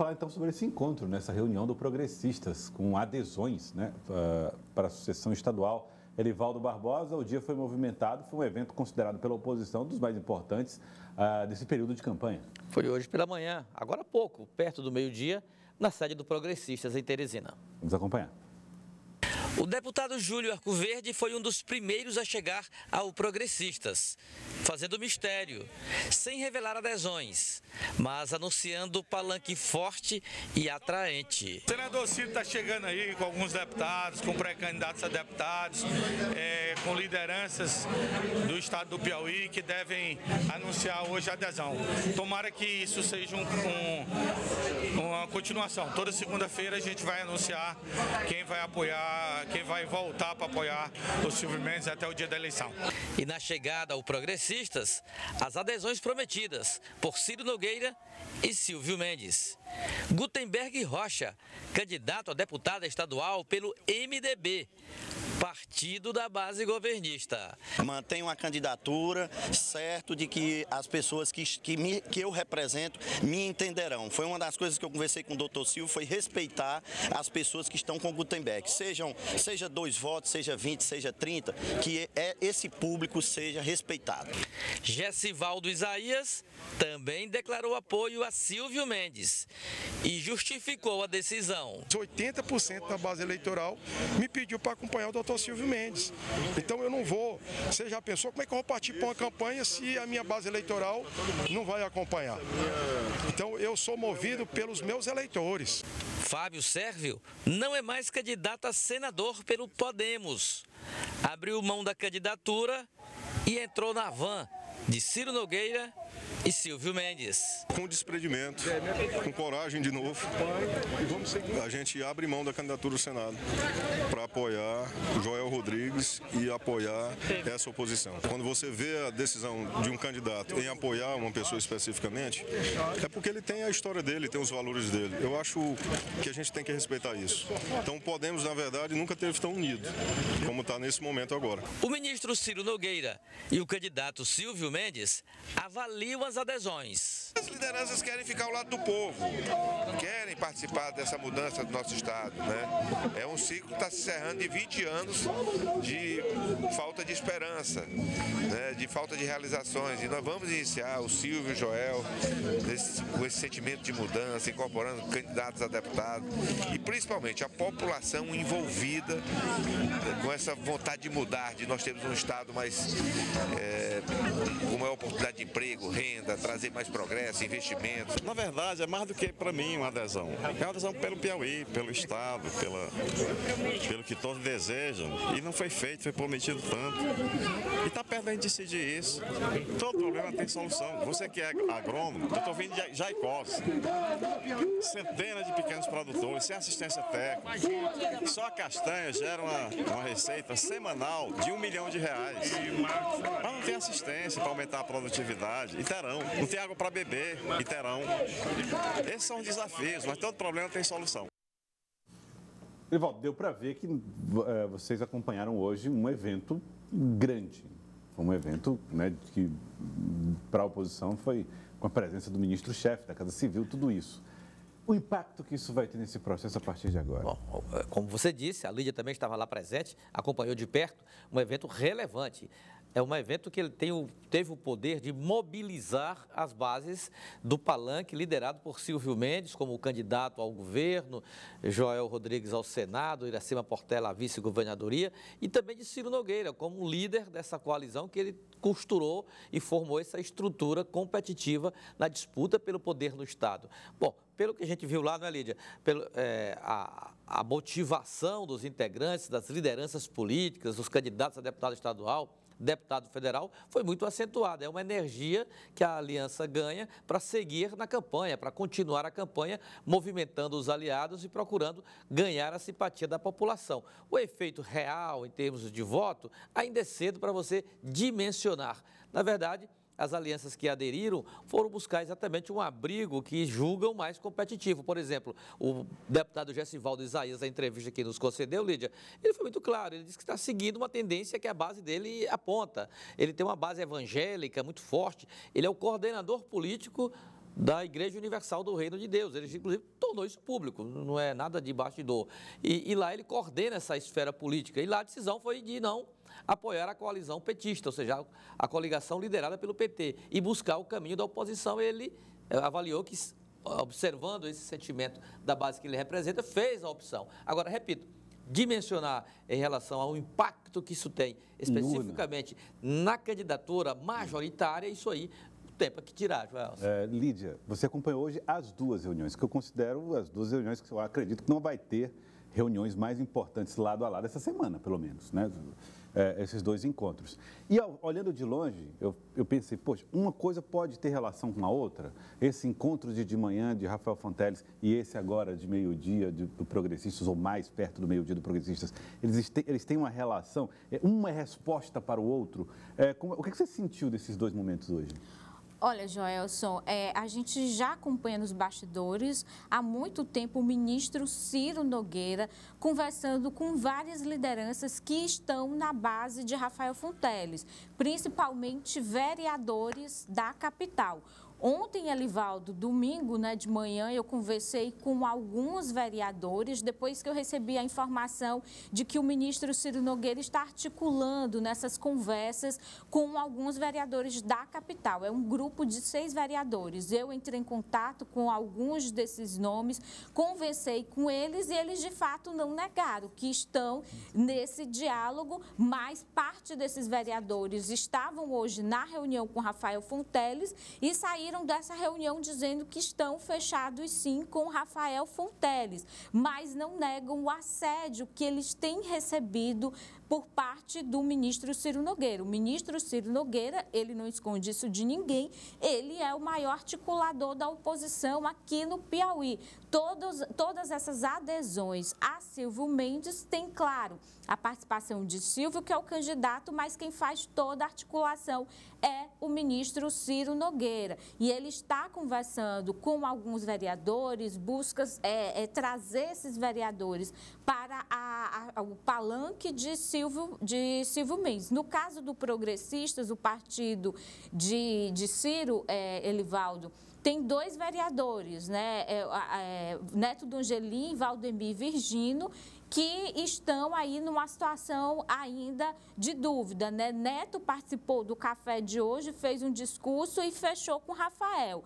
falar então sobre esse encontro, nessa reunião do Progressistas, com adesões, né, para a sucessão estadual. Erivaldo Barbosa, o dia foi movimentado, foi um evento considerado pela oposição dos mais importantes desse período de campanha. Foi hoje pela manhã, agora há pouco, perto do meio-dia, na sede do Progressistas em Teresina. Vamos acompanhar. O deputado Júlio Arcoverde foi um dos primeiros a chegar ao Progressistas, fazendo mistério, sem revelar adesões, mas anunciando palanque forte e atraente. O senador Ciro está chegando aí com alguns deputados, com pré-candidatos a deputados, com lideranças do estado do Piauí que devem anunciar hoje a adesão. Tomara que isso seja uma continuação. Toda segunda-feira a gente vai anunciar quem vai apoiar, quem vai voltar para apoiar o Silvio Mendes até o dia da eleição. E na chegada ao Progressistas, as adesões prometidas por Ciro Nogueira e Silvio Mendes. Gutenberg Rocha, candidato a deputada estadual pelo MDB, partido da base governista. Mantenho uma candidatura, certo de que as pessoas que eu represento me entenderão. Foi uma das coisas que eu conversei com o doutor Silvio, foi respeitar as pessoas que estão com o Gutenberg. Seja 2 votos, seja 20, seja 30, que esse público seja respeitado. Gessivaldo Isaías também declarou apoio a Silvio Mendes e justificou a decisão. 80% da base eleitoral me pediu para acompanhar o doutor Silvio Mendes. Então eu não vou. Você já pensou como é que eu vou partir para uma campanha se a minha base eleitoral não vai acompanhar? Então eu sou movido pelos meus eleitores. Fábio Sérvio não é mais candidato a senador pelo Podemos. Abriu mão da candidatura e entrou na van de Ciro Nogueira e Silvio Mendes. Com desprendimento, com coragem de novo, a gente abre mão da candidatura do Senado para apoiar Joel Rodrigues e apoiar essa oposição. Quando você vê a decisão de um candidato em apoiar uma pessoa especificamente, é porque ele tem a história dele, tem os valores dele. Eu acho que a gente tem que respeitar isso. Então o Podemos, na verdade, nunca teve tão unido como está nesse momento agora. O ministro Ciro Nogueira e o candidato Silvio Mendes avaliam as adesões. As lideranças querem ficar ao lado do povo, querem participar dessa mudança do nosso estado, né? É um ciclo que está se encerrando de 20 anos de falta de esperança, né? De falta de realizações. E nós vamos iniciar o Silvio e o Joel com esse sentimento de mudança, incorporando candidatos a deputado e principalmente a população envolvida com essa vontade de mudar, de nós termos um estado mais com maior oportunidade de emprego, renda, trazer mais progresso, investimentos. Na verdade, é mais do que para mim uma adesão. É uma adesão pelo Piauí, pelo Estado, pelo que todos desejam. E não foi feito, foi prometido tanto. E está perto da gente decidir isso. Todo problema tem solução. Você que é agrônomo, eu estou vindo de Jaicós. Centenas de pequenos produtores, sem assistência técnica. Só a castanha gera uma receita semanal de R$1 milhão. Mas não tem assistência para aumentar a produtividade. E terão. Não tem água para beber. E terão. Esses são os desafios, mas todo problema tem solução. Erivaldo, deu para ver que vocês acompanharam hoje um evento grande. Foi um evento, né, que para a oposição foi com a presença do ministro-chefe da Casa Civil, tudo isso. O impacto que isso vai ter nesse processo a partir de agora? Bom, como você disse, a Lídia também estava lá presente, acompanhou de perto, um evento relevante. É um evento que ele teve o poder de mobilizar as bases do palanque, liderado por Silvio Mendes, como candidato ao governo, Joel Rodrigues ao Senado, Iracema Portela à vice-governadoria, e também de Ciro Nogueira, como líder dessa coalizão que ele costurou e formou essa estrutura competitiva na disputa pelo poder no Estado. Bom, pelo que a gente viu lá, não é, Lídia? A motivação dos integrantes, das lideranças políticas, dos candidatos a deputado estadual, deputado federal, foi muito acentuada. É uma energia que a aliança ganha para seguir na campanha, para continuar a campanha, movimentando os aliados e procurando ganhar a simpatia da população. O efeito real, em termos de voto, ainda é cedo para você dimensionar. Na verdade, as alianças que aderiram foram buscar exatamente um abrigo que julgam mais competitivo. Por exemplo, o deputado Gessivaldo Isaías, na entrevista que nos concedeu, Lídia, ele foi muito claro, ele disse que está seguindo uma tendência que a base dele aponta. Ele tem uma base evangélica muito forte, ele é o coordenador político da Igreja Universal do Reino de Deus. Ele, inclusive, tornou isso público, não é nada de bastidor. E lá ele coordena essa esfera política. E lá a decisão foi de não apoiar a coalizão petista, ou seja, a coligação liderada pelo PT, e buscar o caminho da oposição. Ele avaliou que, observando esse sentimento da base que ele representa, fez a opção. Agora, repito, dimensionar em relação ao impacto que isso tem, especificamente na candidatura majoritária, isso aí, o tempo é que tirar, Joel. Lídia, você acompanhou hoje as duas reuniões, que eu considero as duas reuniões que eu acredito que não vai ter reuniões mais importantes lado a lado essa semana, pelo menos, né? Esses dois encontros. E olhando de longe, eu pensei, poxa, uma coisa pode ter relação com a outra? Esse encontro de manhã de Rafael Fonteles e esse agora de meio-dia do Progressistas, ou mais perto do meio-dia do Progressistas, eles têm uma relação, uma é resposta para o outro. O que você sentiu desses dois momentos hoje? Olha, Joelson, a gente já acompanha nos bastidores há muito tempo o ministro Ciro Nogueira conversando com várias lideranças que estão na base de Rafael Fonteles, principalmente vereadores da capital. Ontem, Elivaldo, domingo, de manhã, eu conversei com alguns vereadores, depois que eu recebi a informação de que o ministro Ciro Nogueira está articulando nessas conversas com alguns vereadores da capital. É um grupo de 6 vereadores. Eu entrei em contato com alguns desses nomes, conversei com eles e eles, de fato, não negaram que estão nesse diálogo, mas parte desses vereadores estavam hoje na reunião com Rafael Fonteles e saíram dessa reunião dizendo que estão fechados sim com Rafael Fonteles, mas não negam o assédio que eles têm recebido por parte do ministro Ciro Nogueira. O ministro Ciro Nogueira, ele não esconde isso de ninguém, ele é o maior articulador da oposição aqui no Piauí. Todas essas adesões a Silvio Mendes têm, claro, a participação de Silvio, que é o candidato, mas quem faz toda a articulação é o ministro Ciro Nogueira. E ele está conversando com alguns vereadores, busca trazer esses vereadores para o palanque de Silvio Mendes. No caso do Progressistas, o partido de Ciro, Elivaldo, tem 2 vereadores, Neto Dongelim e Valdemir Virgínio, que estão aí numa situação ainda de dúvida, Neto participou do café de hoje, fez um discurso e fechou com Rafael.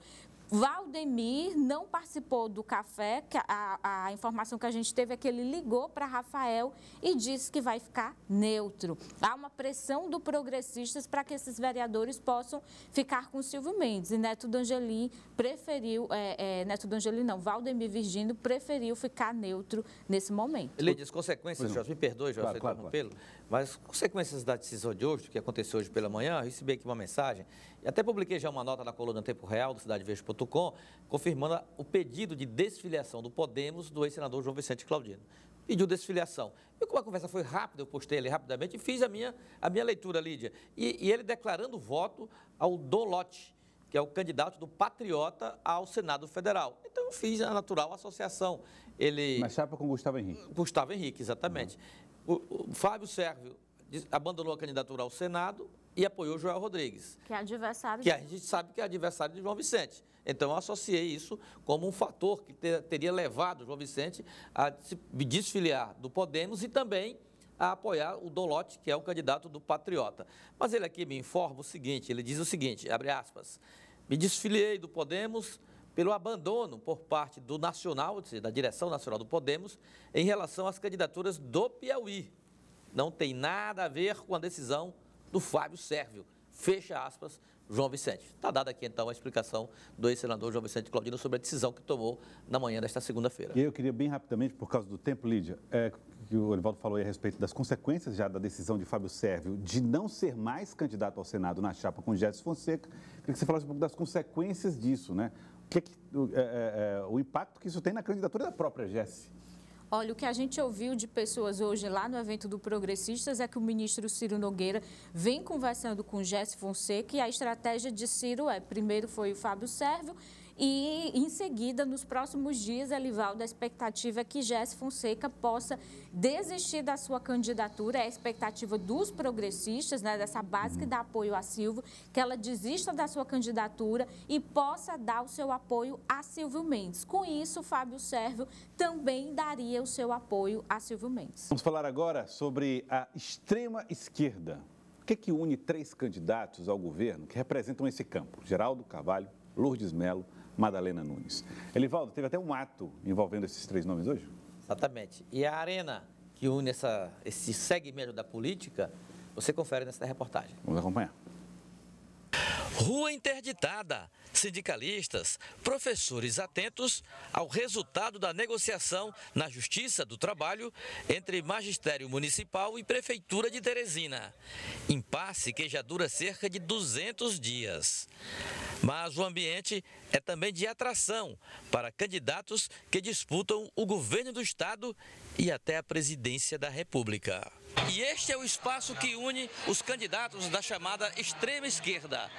Valdemir não participou do café, que a informação que a gente teve é que ele ligou para Rafael e disse que vai ficar neutro. Há uma pressão do Progressistas para que esses vereadores possam ficar com Silvio Mendes. E Neto Dongelim preferiu, Valdemir Virgínio preferiu ficar neutro nesse momento. Lídia, as consequências, Jorge, me perdoe, Jorge, interrompê-lo, mas as consequências da decisão de hoje, que aconteceu hoje pela manhã, eu recebi aqui uma mensagem, e até publiquei já uma nota na coluna Tempo Real do CidadeVerde.com, confirmando o pedido de desfiliação do Podemos do ex-senador João Vicente Claudino. Pediu desfiliação. E como a conversa foi rápida, eu postei ali rapidamente e fiz a minha leitura, Lídia. E ele declarando voto ao Dolote, que é o candidato do Patriota ao Senado Federal. Então eu fiz a natural associação. Na chapa com Gustavo Henrique. Gustavo Henrique, exatamente. O Fábio Sérvio abandonou a candidatura ao Senado e apoiou Joel Rodrigues. Que é adversário. Que a gente sabe que é adversário de João Vicente. Então, eu associei isso como um fator que teria levado o João Vicente a se desfiliar do Podemos e também a apoiar o Dolote, que é o candidato do Patriota. Mas ele aqui me informa o seguinte, ele diz o seguinte, abre aspas, me desfiliei do Podemos pelo abandono por parte do Nacional, da direção nacional do Podemos, em relação às candidaturas do Piauí. Não tem nada a ver com a decisão do Fábio Sérvio. Fecha aspas, João Vicente. Está dada aqui, então, a explicação do ex-senador João Vicente Claudino sobre a decisão que tomou na manhã desta segunda-feira. E eu queria bem rapidamente, por causa do tempo, Lídia, que o Elivaldo falou aí a respeito das consequências já da decisão de Fábio Sérvio de não ser mais candidato ao Senado na chapa com Géssio Fonseca. Queria que você falasse um pouco das consequências disso, o impacto que isso tem na candidatura da própria Géssio. Olha, o que a gente ouviu de pessoas hoje lá no evento do Progressistas é que o ministro Ciro Nogueira vem conversando com Géssio Fonseca e a estratégia de Ciro primeiro foi o Fábio Sérvio e, em seguida, nos próximos dias, Elivaldo, a expectativa é que Gési Fonseca possa desistir da sua candidatura, é a expectativa dos progressistas, né, dessa base que dá apoio a Silvio, que ela desista da sua candidatura e possa dar o seu apoio a Silvio Mendes. Com isso, Fábio Sérvio também daria o seu apoio a Silvio Mendes. Vamos falar agora sobre a extrema esquerda. O que une 3 candidatos ao governo que representam esse campo? Geraldo Carvalho, Lourdes Mello, Madalena Nunes. Elivaldo, teve até um ato envolvendo esses 3 nomes hoje? Exatamente. E a arena que une esse segmento da política, você confere nessa reportagem. Vamos acompanhar. Rua interditada, sindicalistas, professores atentos ao resultado da negociação na Justiça do Trabalho entre Magistério Municipal e Prefeitura de Teresina. Impasse que já dura cerca de 200 dias. Mas o ambiente é também de atração para candidatos que disputam o governo do Estado e até a presidência da República. E este é o espaço que une os candidatos da chamada extrema esquerda.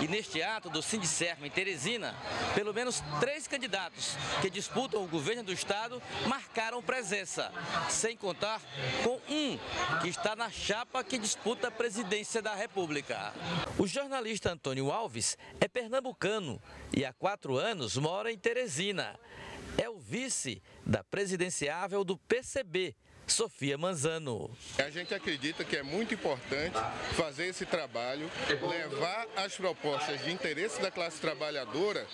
E neste ato do Sindicerme em Teresina, pelo menos 3 candidatos que disputam o governo do Estado marcaram presença, sem contar com um que está na chapa que disputa a presidência da República. O jornalista Antônio Alves é pernambucano e há 4 anos mora em Teresina. É o vice da presidenciável do PCB, Sofia Manzano. A gente acredita que é muito importante fazer esse trabalho, levar as propostas de interesse da classe trabalhadora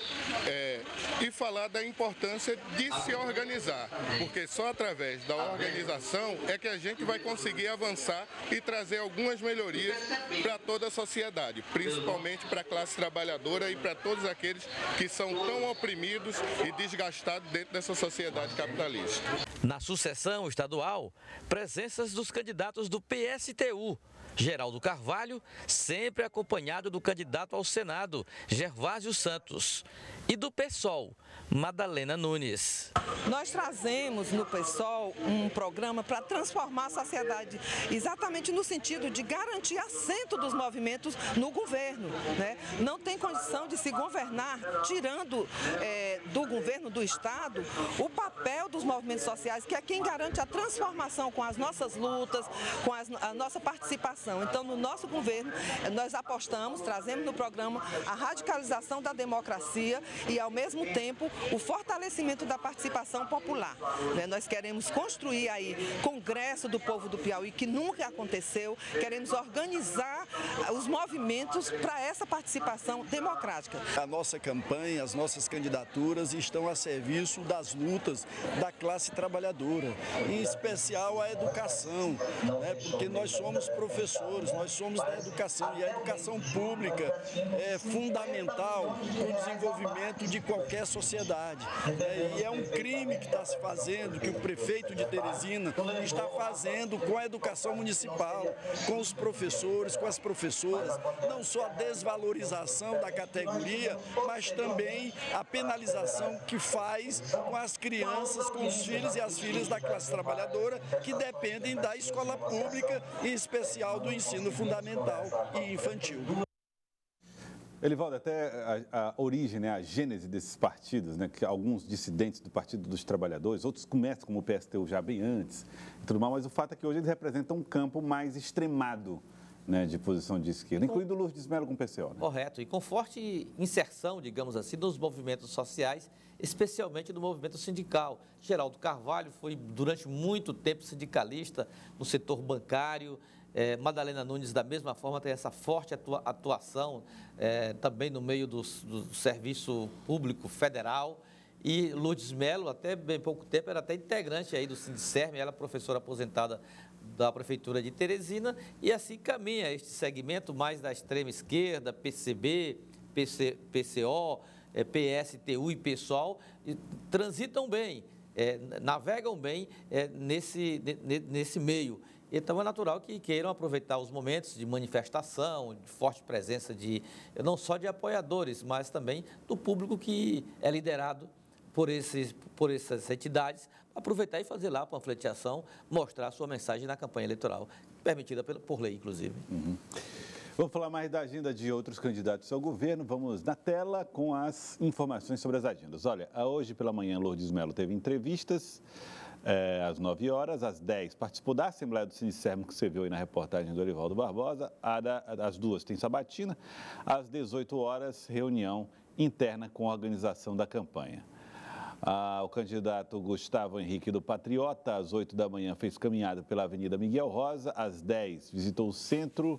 e falar da importância de se organizar, porque só através da organização é que a gente vai conseguir avançar e trazer algumas melhorias para toda a sociedade, principalmente para a classe trabalhadora e para todos aqueles que são tão oprimidos e desgastados dentro dessa sociedade capitalista. Na sucessão estadual, presenças dos candidatos do PSTU, Geraldo Carvalho, sempre acompanhado do candidato ao Senado, Gervásio Santos, e do PSOL, Madalena Nunes. Nós trazemos no PSOL um programa para transformar a sociedade, exatamente no sentido de garantir assento dos movimentos no governo, né? Não tem condição de se governar tirando do governo do Estado o papel dos movimentos sociais, que é quem garante a transformação com as nossas lutas, com a nossa participação. Então, no nosso governo, nós apostamos, trazemos no programa a radicalização da democracia e, ao mesmo tempo, o fortalecimento da participação popular. Nós queremos construir aí Congresso do Povo do Piauí, que nunca aconteceu, queremos organizar os movimentos para essa participação democrática. A nossa campanha, as nossas candidaturas estão a serviço das lutas da classe trabalhadora, em especial a educação, né? Porque nós somos professores, nós somos da educação e a educação pública é fundamental para o desenvolvimento de qualquer sociedade. E é um crime que está se fazendo, que o prefeito de Teresina está fazendo com a educação municipal, com os professores, com as professoras, não só a desvalorização da categoria, mas também a penalização que faz com as crianças, com os filhos e as filhas da classe trabalhadora que dependem da escola pública, em especial do ensino fundamental e infantil. Elivaldo, até a origem, né, a gênese desses partidos, né, que alguns dissidentes do Partido dos Trabalhadores, outros começam como o PSTU já bem antes, e tudo mais, mas o fato é que hoje eles representam um campo mais extremado, né, de posição de esquerda, incluindo o Lourdes Mello com o PCO. Né? Correto, e com forte inserção, digamos assim, dos movimentos sociais, especialmente do movimento sindical. Geraldo Carvalho foi durante muito tempo sindicalista no setor bancário. Madalena Nunes, da mesma forma, tem essa forte atuação também no meio do serviço público federal. E Lourdes Mello, até bem pouco tempo, era até integrante aí do Sindicerme, ela é professora aposentada da Prefeitura de Teresina, e assim caminha este segmento mais da extrema esquerda, PCB, PCO, PSTU e PSOL, e transitam bem, navegam bem nesse meio. Então, é natural que queiram aproveitar os momentos de manifestação, de forte presença não só de apoiadores, mas também do público que é liderado por essas entidades, aproveitar e fazer lá a panfleteação, mostrar a sua mensagem na campanha eleitoral, permitida por lei, inclusive. Uhum. Vamos falar mais da agenda de outros candidatos ao governo. Vamos na tela com as informações sobre as agendas. Olha, hoje pela manhã, Lourdes Mello teve entrevistas às 9 horas, às 10 participou da Assembleia do Sindicermo, que você viu aí na reportagem do Orivaldo Barbosa. Às 2 tem sabatina, às 18 horas, reunião interna com a organização da campanha. O candidato Gustavo Henrique do Patriota, às 8 da manhã, fez caminhada pela Avenida Miguel Rosa, às 10 visitou o Centro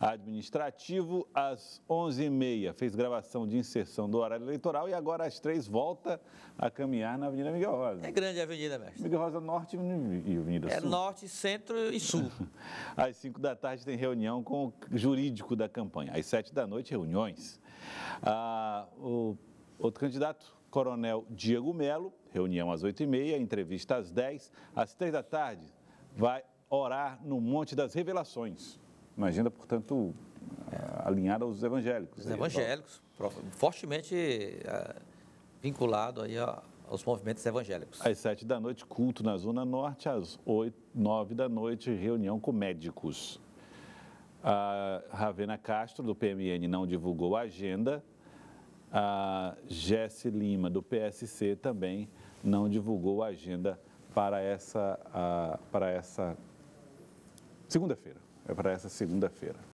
Administrativo, às 11h30 fez gravação de inserção do horário eleitoral e agora às 3 volta a caminhar na Avenida Miguel Rosa. É grande a avenida, mestre. Miguel Rosa Norte e Avenida Sul. É Norte, Centro e Sul. Às 5 da tarde tem reunião com o jurídico da campanha. Às 7 da noite, reuniões. O outro candidato, Coronel Diego Melo, reunião às 8h30, entrevista às 10. Às 3 da tarde, vai orar no Monte das Revelações. Uma agenda, portanto, alinhada aos evangélicos. Os evangélicos, fortemente vinculado aí aos movimentos evangélicos. Às 7 da noite, culto na Zona Norte. Às 9 da noite, reunião com médicos. A Ravena Castro, do PMN, não divulgou a agenda. A Jesse Lima, do PSC, também não divulgou a agenda para essa segunda-feira. É para essa segunda-feira.